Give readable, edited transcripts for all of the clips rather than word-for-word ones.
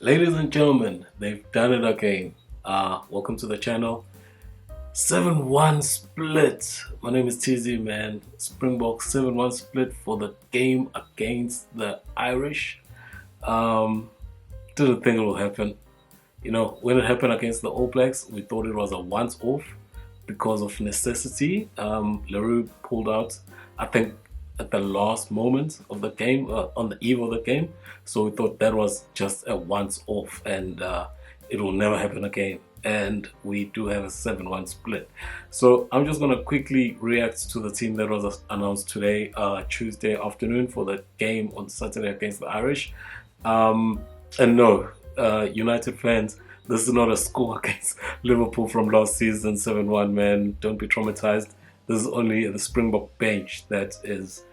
Ladies and gentlemen, they've done it again. Welcome to the channel. 7-1 split. My name is TZ, man. Springboks 7-1 split for the game against the Irish. Didn't think it will happen. You know, when it happened against the All Blacks, we thought it was a once-off because of necessity. Leroux pulled out, I think, at the last moment of the game, on the eve of the game. So we thought that was just a once-off and it will never happen again. And we do have a 7-1 split. So I'm just going to quickly react to the team that was announced today, Tuesday afternoon, for the game on Saturday against the Irish. And no, United fans, this is not a score against Liverpool from last season, 7-1, man. Don't be traumatized. This is only the Springbok bench that is,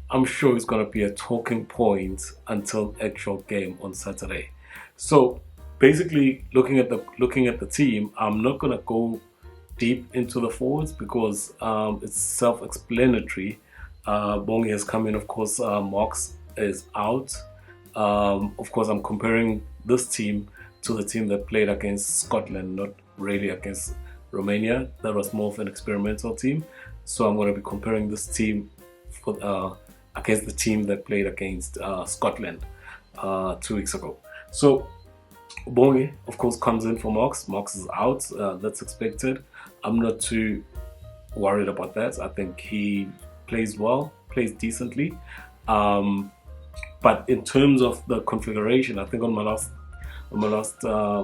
I'm sure, is going to be a talking point until actual game on Saturday. So basically, looking at the team, I'm not going to go deep into the forwards because it's self-explanatory. Bongi has come in, of course. Mox is out. Of course, I'm comparing this team to the team that played against Scotland, not really against Romania. That was more of an experimental team. So I'm going to be comparing this team against the team that played against Scotland 2 weeks ago. So Bongi, of course, comes in for Mox. Mox is out. That's expected. I'm not too worried about that. I think he plays well, plays decently. But in terms of the configuration, I think on my last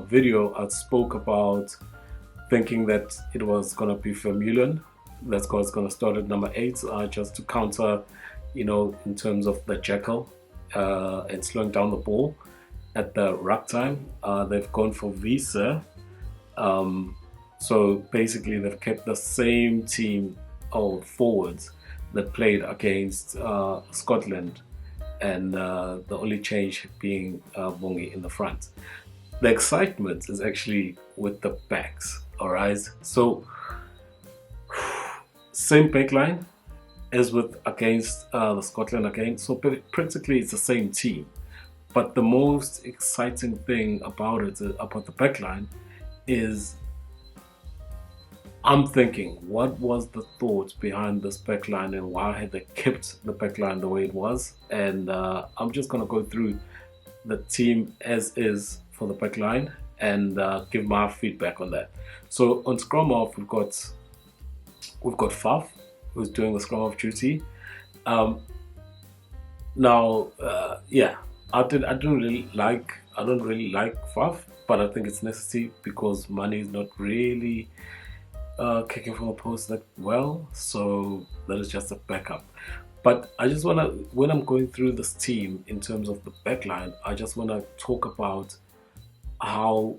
video, I spoke about thinking that it was going to be Vermeulen. That's going to start at number 8, just to counter, you know, in terms of the jackal and slowing down the ball at the ruck time. They've gone for Visa. So basically, they've kept the same team of forwards that played against Scotland, and the only change being Bongi in the front. The excitement is actually with the backs. All right, so same backline as with against the Scotland again. So practically it's the same team. But the most exciting thing about it, about the backline, is I'm thinking, what was the thought behind this backline and why had they kept the backline the way it was? And I'm just going to go through the team as is for the backline and give my feedback on that. So on scrum half, we've got Faf, who's doing the scrum half duty. Yeah, I don't really like Faf, but I think it's necessary because Money is not really kicking from a post that well, so that is just a backup. But I just want to, when I'm going through this team in terms of the backline, I just want to talk about how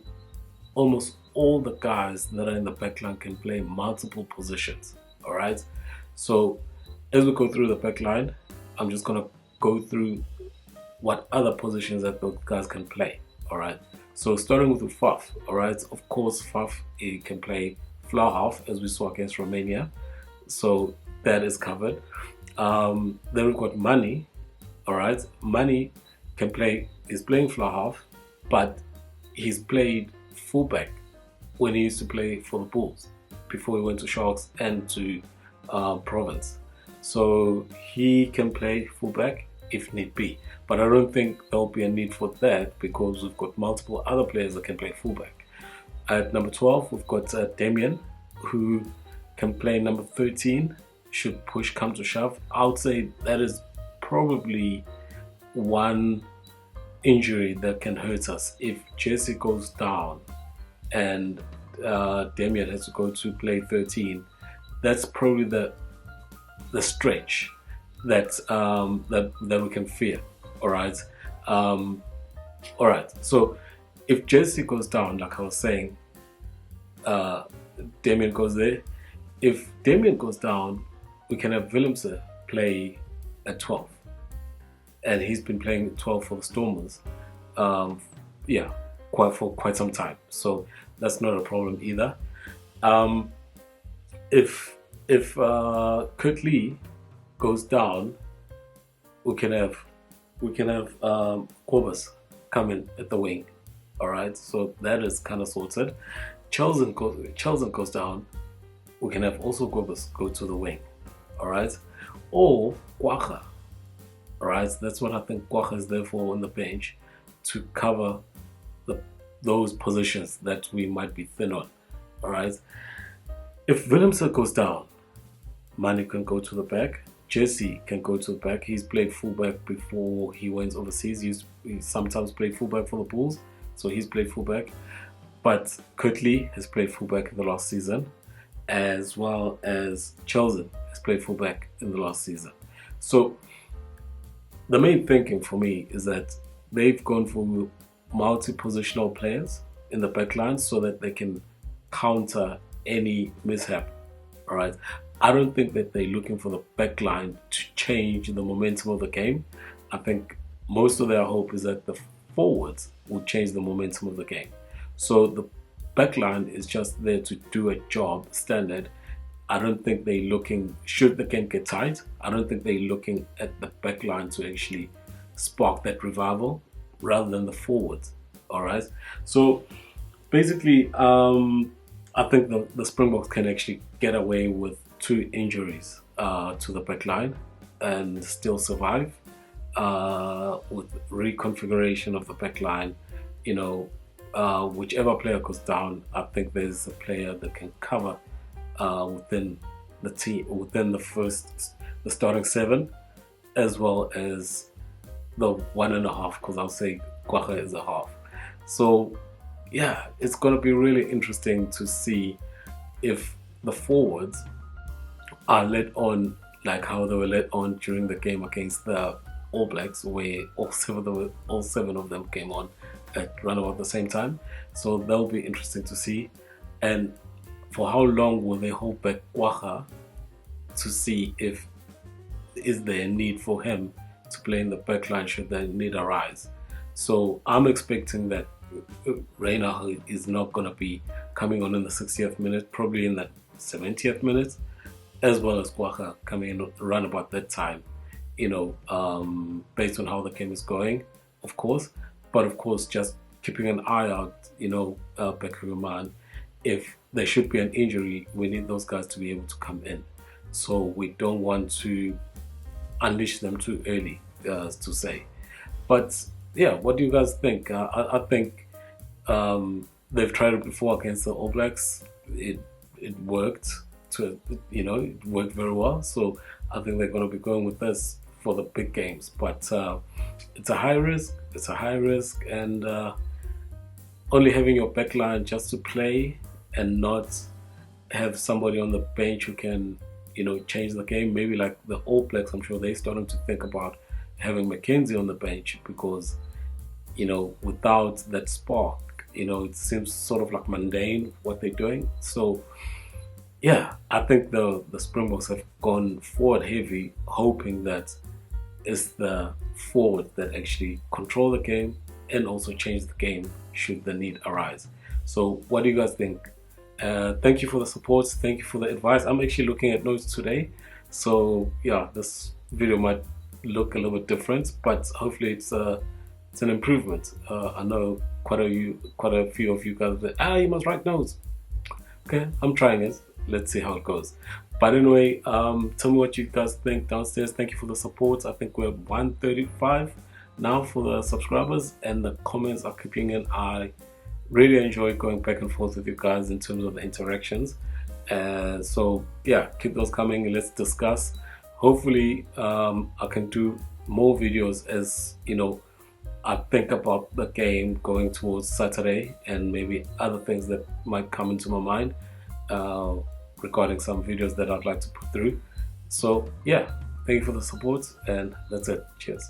almost all the guys that are in the backline can play multiple positions. All right, so as we go through the backline, I'm just going to go through what other positions that those guys can play. All right, so starting with Faf. All right, of course, Faf, he can play flower half, as we saw against Romania, so that is covered. Then we've got Money. All right, Money is playing flower half, but he's played fullback when he used to play for the Bulls before he went to Sharks and to Province. So he can play fullback if need be, but I don't think there'll be a need for that because we've got multiple other players that can play fullback. At number 12, we've got Damien, who can play number 13 should push come to shove. I would say that is probably one injury that can hurt us. If Jesse goes down and Damien has to go to play 13, that's probably the stretch that that we can fear. All right, so if Jesse goes down, like I was saying, Damien goes there. If Damien goes down, we can have Willemse play at 12, and he's been playing at 12 for the Stormers, for quite some time. So that's not a problem either. If Kurt Lee goes down, we can have Kobus come in at the wing. All right, so that is kind of sorted. Chelsea goes down. We can have also go to the wing. All right, or Kwagga. All right, that's what I think Kwagga is there for on the bench, to cover those positions that we might be thin on. All right, if Willemse goes down, Mane can go to the back. Jesse can go to the back. He's played fullback before he went overseas. He sometimes played fullback for the Bulls, so he's played fullback. But Kirtley has played fullback in the last season, as well as Chelsea has played fullback in the last season. So the main thinking for me is that they've gone for multi-positional players in the backline so that they can counter any mishap. All right. I don't think that they're looking for the backline to change the momentum of the game. I think most of their hope is that the forwards will change the momentum of the game. So the backline is just there to do a job standard. I don't think they're looking, should the game get tight, I don't think they're looking at the backline to actually spark that revival rather than the forwards. All right. So basically, I think the Springboks can actually get away with 2 injuries to the backline and still survive with reconfiguration of the backline. You know, whichever player goes down, I think there's a player that can cover within the team, within the starting 7, as well as the 1.5, because I'll say Kwagga is a half. So yeah, it's going to be really interesting to see if the forwards are led on like how they were led on during the game against the All Blacks, where all seven of them came on at around about the same time. So that'll be interesting to see. And for how long will they hold back Kwagga to see if is there a need for him to play in the backline should the need arise. So I'm expecting that Reina is not going to be coming on in the 60th minute, probably in the 70th minute, as well as Kwagga coming in around about that time, you know, based on how the game is going, of course. But of course, just keeping an eye out, you know, back of your mind, if there should be an injury, we need those guys to be able to come in. So we don't want to unleash them too early, to say. But yeah, what do you guys think? I think they've tried it before against the All Blacks. It worked. It worked very well. So I think they're going to be going with this for the big games. But it's a high risk. It's a high risk, and only having your backline just to play and not have somebody on the bench who can, you know, change the game. Maybe like the All Blacks, I'm sure they're starting to think about having McKenzie on the bench because, you know, without that spark, you know, it seems sort of like mundane what they're doing. So yeah, I think the Springboks have gone forward heavy, hoping that it's the forward that actually control the game and also change the game should the need arise. So what do you guys think? Thank you for the support. Thank you for the advice. I'm actually looking at notes today. So yeah, this video might look a little bit different, but hopefully it's an improvement. I know quite a few of you guys that, you must write notes. Okay, I'm trying it. Let's see how it goes. But anyway, tell me what you guys think downstairs. Thank you for the support. I think we're 135 now for the subscribers, and the comments are keeping in. I really enjoy going back and forth with you guys in terms of the interactions. So yeah, keep those coming. Let's discuss. Hopefully I can do more videos as, you know, I think about the game going towards Saturday and maybe other things that might come into my mind regarding some videos that I'd like to put through. So yeah, thank you for the support, and that's it. Cheers.